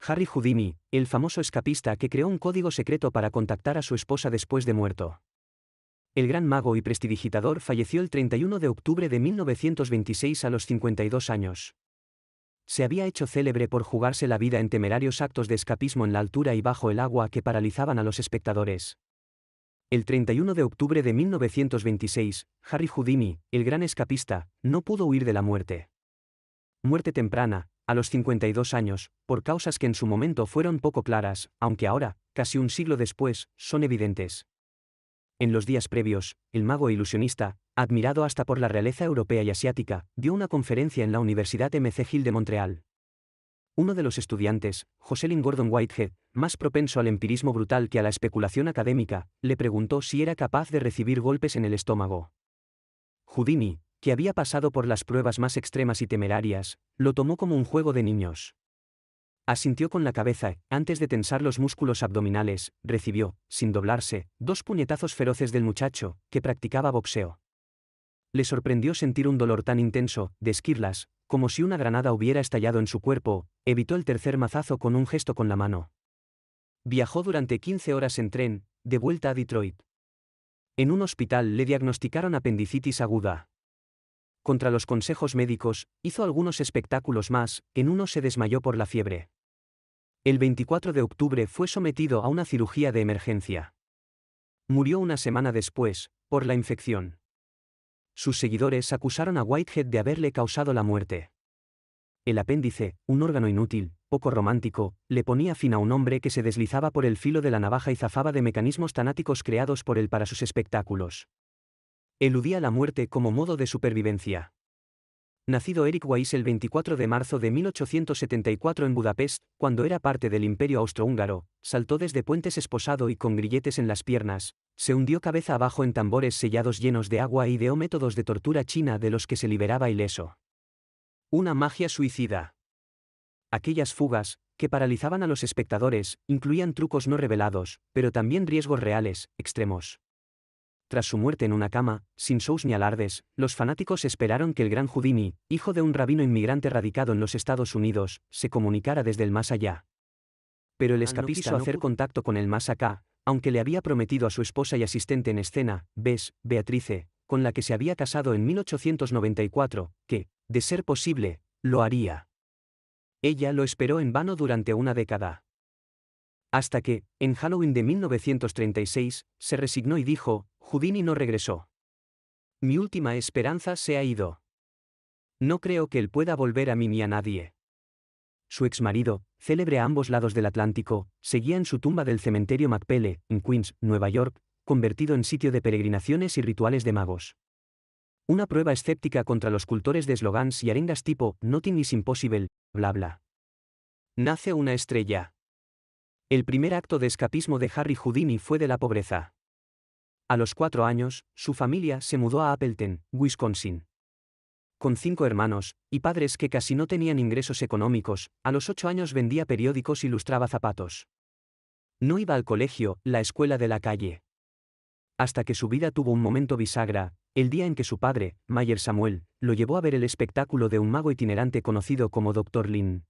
Harry Houdini, el famoso escapista que creó un código secreto para contactar a su esposa después de muerto. El gran mago y prestidigitador falleció el 31 de octubre de 1926 a los 52 años. Se había hecho célebre por jugarse la vida en temerarios actos de escapismo en la altura y bajo el agua que paralizaban a los espectadores. El 31 de octubre de 1926, Harry Houdini, el gran escapista, no pudo huir de la muerte. Muerte temprana, a los 52 años, por causas que en su momento fueron poco claras, aunque ahora, casi un siglo después, son evidentes. En los días previos, el mago e ilusionista, admirado hasta por la realeza europea y asiática, dio una conferencia en la Universidad M.C. Hill de Montreal. Uno de los estudiantes, Jocelyn Gordon Whitehead, más propenso al empirismo brutal que a la especulación académica, le preguntó si era capaz de recibir golpes en el estómago. Houdini, que había pasado por las pruebas más extremas y temerarias, lo tomó como un juego de niños. Asintió con la cabeza y, antes de tensar los músculos abdominales, recibió, sin doblarse, 2 puñetazos feroces del muchacho, que practicaba boxeo. Le sorprendió sentir un dolor tan intenso, de esquirlas, como si una granada hubiera estallado en su cuerpo. Evitó el tercer mazazo con un gesto con la mano. Viajó durante 15 horas en tren, de vuelta a Detroit. En un hospital le diagnosticaron apendicitis aguda. Contra los consejos médicos, hizo algunos espectáculos más, en uno se desmayó por la fiebre. El 24 de octubre fue sometido a una cirugía de emergencia. Murió una semana después, por la infección. Sus seguidores acusaron a Whitehead de haberle causado la muerte. El apéndice, un órgano inútil, poco romántico, le ponía fin a un hombre que se deslizaba por el filo de la navaja y zafaba de mecanismos tanáticos creados por él para sus espectáculos. Eludía la muerte como modo de supervivencia. Nacido Eric Weiss el 24 de marzo de 1874 en Budapest, cuando era parte del Imperio Austrohúngaro, saltó desde puentes esposado y con grilletes en las piernas, se hundió cabeza abajo en tambores sellados llenos de agua e ideó métodos de tortura china de los que se liberaba ileso. Una magia suicida. Aquellas fugas, que paralizaban a los espectadores, incluían trucos no revelados, pero también riesgos reales, extremos. Tras su muerte en una cama, sin shows ni alardes, los fanáticos esperaron que el gran Houdini, hijo de un rabino inmigrante radicado en los Estados Unidos, se comunicara desde el más allá. Pero el escapista no quiso hacer contacto con el más acá, aunque le había prometido a su esposa y asistente en escena, Beatrice, con la que se había casado en 1894, que, de ser posible, lo haría. Ella lo esperó en vano durante una década. Hasta que, en Halloween de 1936, se resignó y dijo: Houdini no regresó. Mi última esperanza se ha ido. No creo que él pueda volver a mí ni a nadie. Su exmarido, célebre a ambos lados del Atlántico, seguía en su tumba del cementerio McPele, en Queens, Nueva York, convertido en sitio de peregrinaciones y rituales de magos. Una prueba escéptica contra los cultores de eslogans y arengas tipo Nothing is impossible, bla bla. Nace una estrella. El primer acto de escapismo de Harry Houdini fue de la pobreza. A los 4 años, su familia se mudó a Appleton, Wisconsin. Con 5 hermanos, y padres que casi no tenían ingresos económicos, a los 8 años vendía periódicos y lustraba zapatos. No iba al colegio, la escuela de la calle. Hasta que su vida tuvo un momento bisagra, el día en que su padre, Mayer Samuel, lo llevó a ver el espectáculo de un mago itinerante conocido como Dr. Lin.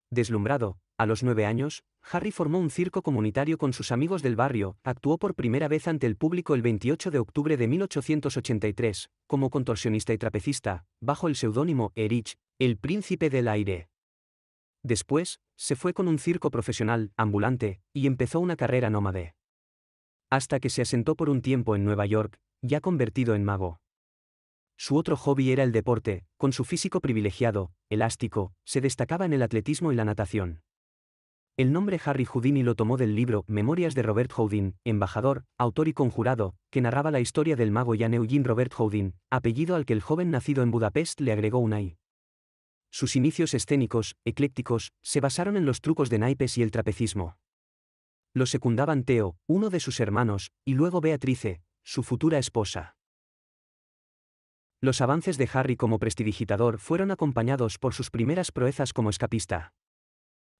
Deslumbrado, a los 9 años, Harry formó un circo comunitario con sus amigos del barrio, actuó por primera vez ante el público el 28 de octubre de 1883, como contorsionista y trapecista, bajo el seudónimo Erich, el príncipe del aire. Después, se fue con un circo profesional, ambulante, y empezó una carrera nómade. Hasta que se asentó por un tiempo en Nueva York, ya convertido en mago. Su otro hobby era el deporte, con su físico privilegiado, elástico, se destacaba en el atletismo y la natación. El nombre Harry Houdini lo tomó del libro Memorias de Robert Houdin, embajador, autor y conjurado, que narraba la historia del mago Jan Eugene Robert Houdin, apellido al que el joven nacido en Budapest le agregó una i. Sus inicios escénicos, eclécticos, se basaron en los trucos de naipes y el trapecismo. Lo secundaban Theo, uno de sus hermanos, y luego Beatrice, su futura esposa. Los avances de Harry como prestidigitador fueron acompañados por sus primeras proezas como escapista.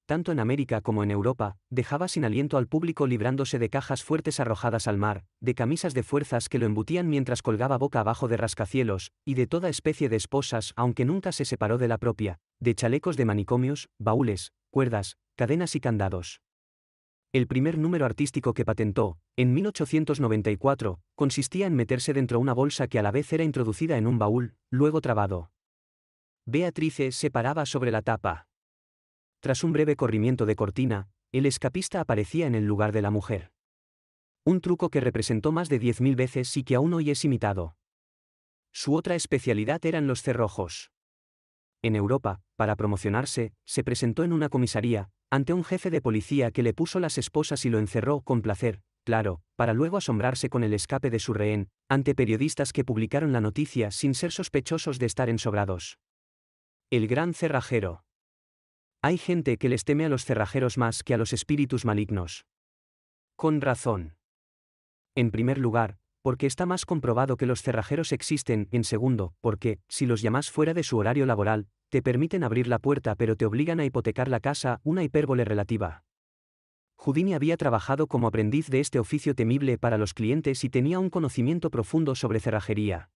Tanto en América como en Europa, dejaba sin aliento al público librándose de cajas fuertes arrojadas al mar, de camisas de fuerzas que lo embutían mientras colgaba boca abajo de rascacielos, y de toda especie de esposas aunque nunca se separó de la propia, de chalecos de manicomios, baúles, cuerdas, cadenas y candados. El primer número artístico que patentó, en 1894, consistía en meterse dentro una bolsa que a la vez era introducida en un baúl, luego trabado. Beatrice se paraba sobre la tapa. Tras un breve corrimiento de cortina, el escapista aparecía en el lugar de la mujer. Un truco que representó más de 10.000 veces y que aún hoy es imitado. Su otra especialidad eran los cerrojos. En Europa, para promocionarse, se presentó en una comisaría, ante un jefe de policía que le puso las esposas y lo encerró con placer, claro, para luego asombrarse con el escape de su rehén, ante periodistas que publicaron la noticia sin ser sospechosos de estar ensobrados. El gran cerrajero. Hay gente que les teme a los cerrajeros más que a los espíritus malignos. Con razón. En primer lugar, porque está más comprobado que los cerrajeros existen; en segundo, porque, si los llamas fuera de su horario laboral, te permiten abrir la puerta pero te obligan a hipotecar la casa, una hipérbole relativa. Houdini había trabajado como aprendiz de este oficio temible para los clientes y tenía un conocimiento profundo sobre cerrajería.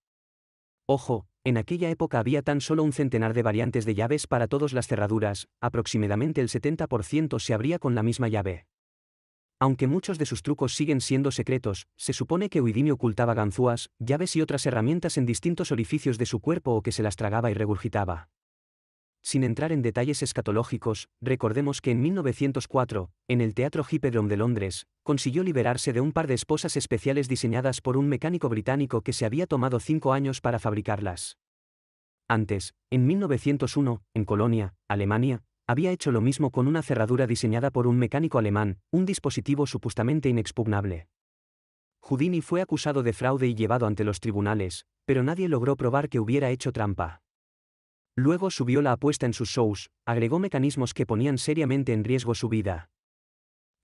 Ojo, en aquella época había tan solo un centenar de variantes de llaves para todas las cerraduras, aproximadamente el 70% se abría con la misma llave. Aunque muchos de sus trucos siguen siendo secretos, se supone que Houdini ocultaba ganzúas, llaves y otras herramientas en distintos orificios de su cuerpo o que se las tragaba y regurgitaba. Sin entrar en detalles escatológicos, recordemos que en 1904, en el Teatro Hippodrome de Londres, consiguió liberarse de un par de esposas especiales diseñadas por un mecánico británico que se había tomado 5 años para fabricarlas. Antes, en 1901, en Colonia, Alemania, había hecho lo mismo con una cerradura diseñada por un mecánico alemán, un dispositivo supuestamente inexpugnable. Houdini fue acusado de fraude y llevado ante los tribunales, pero nadie logró probar que hubiera hecho trampa. Luego subió la apuesta en sus shows, agregó mecanismos que ponían seriamente en riesgo su vida.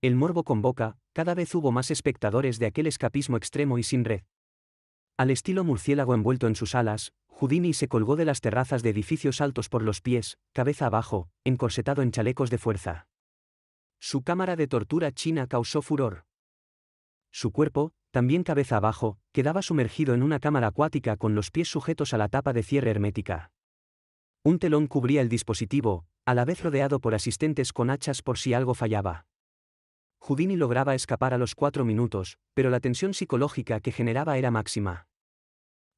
El morbo convoca, cada vez hubo más espectadores de aquel escapismo extremo y sin red. Al estilo murciélago envuelto en sus alas, Houdini se colgó de las terrazas de edificios altos por los pies, cabeza abajo, encorsetado en chalecos de fuerza. Su cámara de tortura china causó furor. Su cuerpo, también cabeza abajo, quedaba sumergido en una cámara acuática con los pies sujetos a la tapa de cierre hermética. Un telón cubría el dispositivo, a la vez rodeado por asistentes con hachas por si algo fallaba. Houdini lograba escapar a los 4 minutos, pero la tensión psicológica que generaba era máxima.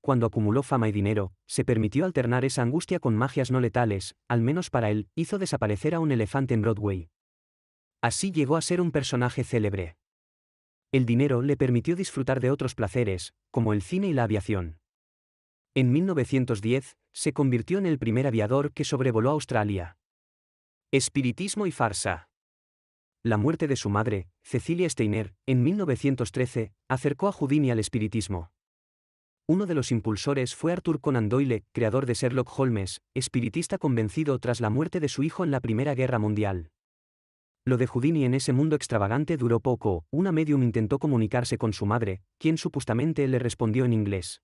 Cuando acumuló fama y dinero, se permitió alternar esa angustia con magias no letales, al menos para él, hizo desaparecer a un elefante en Broadway. Así llegó a ser un personaje célebre. El dinero le permitió disfrutar de otros placeres, como el cine y la aviación. En 1910, se convirtió en el primer aviador que sobrevoló Australia. Espiritismo y farsa. La muerte de su madre, Cecilia Steiner, en 1913, acercó a Houdini al espiritismo. Uno de los impulsores fue Arthur Conan Doyle, creador de Sherlock Holmes, espiritista convencido tras la muerte de su hijo en la Primera Guerra Mundial. Lo de Houdini en ese mundo extravagante duró poco; una medium intentó comunicarse con su madre, quien supuestamente le respondió en inglés.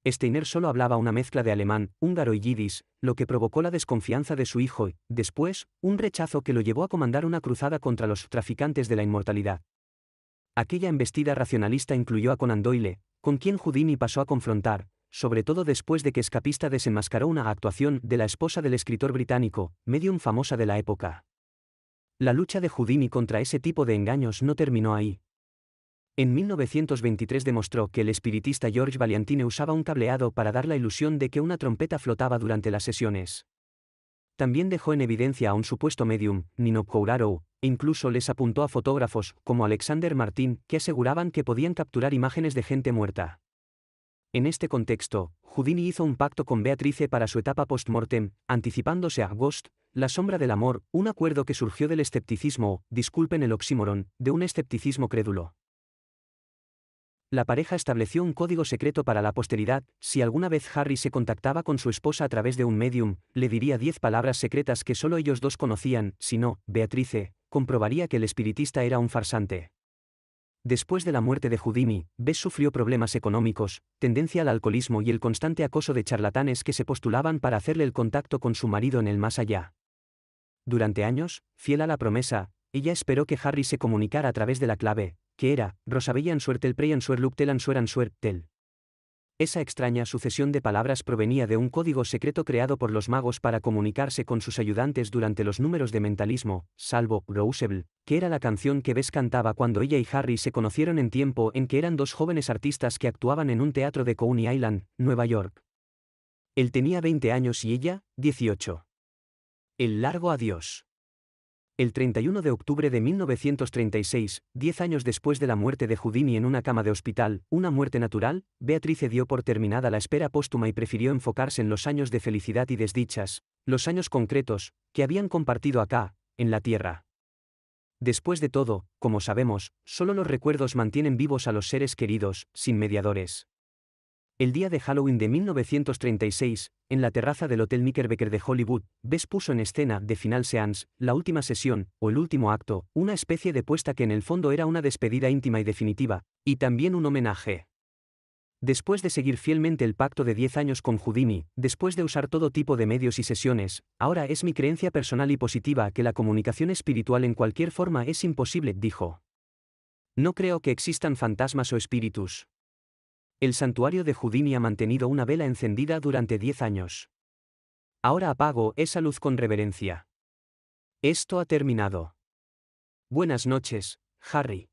Steiner solo hablaba una mezcla de alemán, húngaro y yidis, lo que provocó la desconfianza de su hijo y, después, un rechazo que lo llevó a comandar una cruzada contra los traficantes de la inmortalidad. Aquella embestida racionalista incluyó a Conan Doyle, con quien Houdini pasó a confrontar, sobre todo después de que Escapista desenmascaró una actuación de la esposa del escritor británico, medium famosa de la época. La lucha de Houdini contra ese tipo de engaños no terminó ahí. En 1923 demostró que el espiritista George Valiantine usaba un cableado para dar la ilusión de que una trompeta flotaba durante las sesiones. También dejó en evidencia a un supuesto medium, Nino Kourarou, e incluso les apuntó a fotógrafos, como Alexander Martin, que aseguraban que podían capturar imágenes de gente muerta. En este contexto, Houdini hizo un pacto con Beatrice para su etapa post-mortem, anticipándose a Ghost, la sombra del amor, un acuerdo que surgió del escepticismo, disculpen el oxímoron, de un escepticismo crédulo. La pareja estableció un código secreto para la posteridad: si alguna vez Harry se contactaba con su esposa a través de un medium, le diría 10 palabras secretas que solo ellos dos conocían; si no, Beatrice comprobaría que el espiritista era un farsante. Después de la muerte de Houdini, Bess sufrió problemas económicos, tendencia al alcoholismo y el constante acoso de charlatanes que se postulaban para hacerle el contacto con su marido en el más allá. Durante años, fiel a la promesa, ella esperó que Harry se comunicara a través de la clave, que era Rosabellan Suertel Preyan Suer Luk Telan Sueran Suer Tel. Esa extraña sucesión de palabras provenía de un código secreto creado por los magos para comunicarse con sus ayudantes durante los números de mentalismo, salvo Roosevelt, que era la canción que Bess cantaba cuando ella y Harry se conocieron en tiempo en que eran dos jóvenes artistas que actuaban en un teatro de Coney Island, Nueva York. Él tenía 20 años y ella, 18. El largo adiós. El 31 de octubre de 1936, 10 años después de la muerte de Houdini en una cama de hospital, una muerte natural, Beatrice dio por terminada la espera póstuma y prefirió enfocarse en los años de felicidad y desdichas, los años concretos, que habían compartido acá, en la Tierra. Después de todo, como sabemos, solo los recuerdos mantienen vivos a los seres queridos, sin mediadores. El día de Halloween de 1936, en la terraza del Hotel Knickerbocker de Hollywood, Bess puso en escena The Final Seance, la última sesión, o el último acto, una especie de puesta que en el fondo era una despedida íntima y definitiva, y también un homenaje. Después de seguir fielmente el pacto de 10 años con Houdini, después de usar todo tipo de medios y sesiones, ahora es mi creencia personal y positiva que la comunicación espiritual en cualquier forma es imposible, dijo. No creo que existan fantasmas o espíritus. El santuario de Houdini ha mantenido una vela encendida durante 10 años. Ahora apago esa luz con reverencia. Esto ha terminado. Buenas noches, Harry.